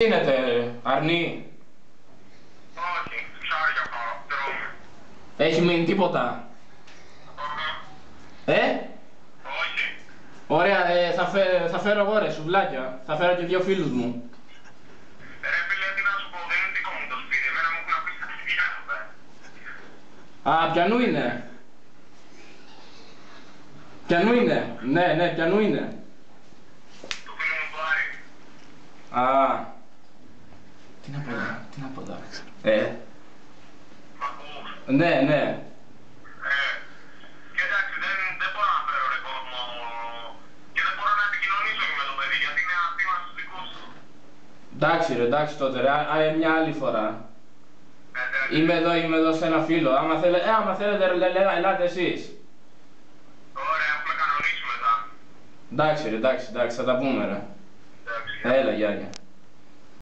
Τι γίνεται, Αρνή? Όχι, ψάρια πάω, τρώμε. Έχει μείνει τίποτα? Όχι. Ωραία, θα φέρω εγώ ρε σουβλάκια. Θα φέρω και 2 φίλους μου. Ρε φίλε, τι να σου πω, δεν είναι δικό μου το σπίτι, εμένα μου έχουν αφήσει τα κλειδιά εδώ πέρα. Α, ποιανού είναι? Ποιανού είναι? Ναι, ποιανού είναι? Το φίλο μου του Άρη. Α, τι να πω τώρα. Μ' ακούς? Ναι. Και εντάξει, δεν μπορώ να φέρω ρε κόσμο και δεν μπορώ να επικοινωνήσω και με το παιδί γιατί είναι αστήμα στους δικούς του. Εντάξει τότε ρε, μια άλλη φορά. Είμαι εδώ σε ένα φίλο, άμα θέλετε ρε, ελάτε εσείς. Ωραία, έχουμε κανονίσει μετά. Εντάξει, θα τα πούμε ρε. Εντάξει. Έλα, γεια.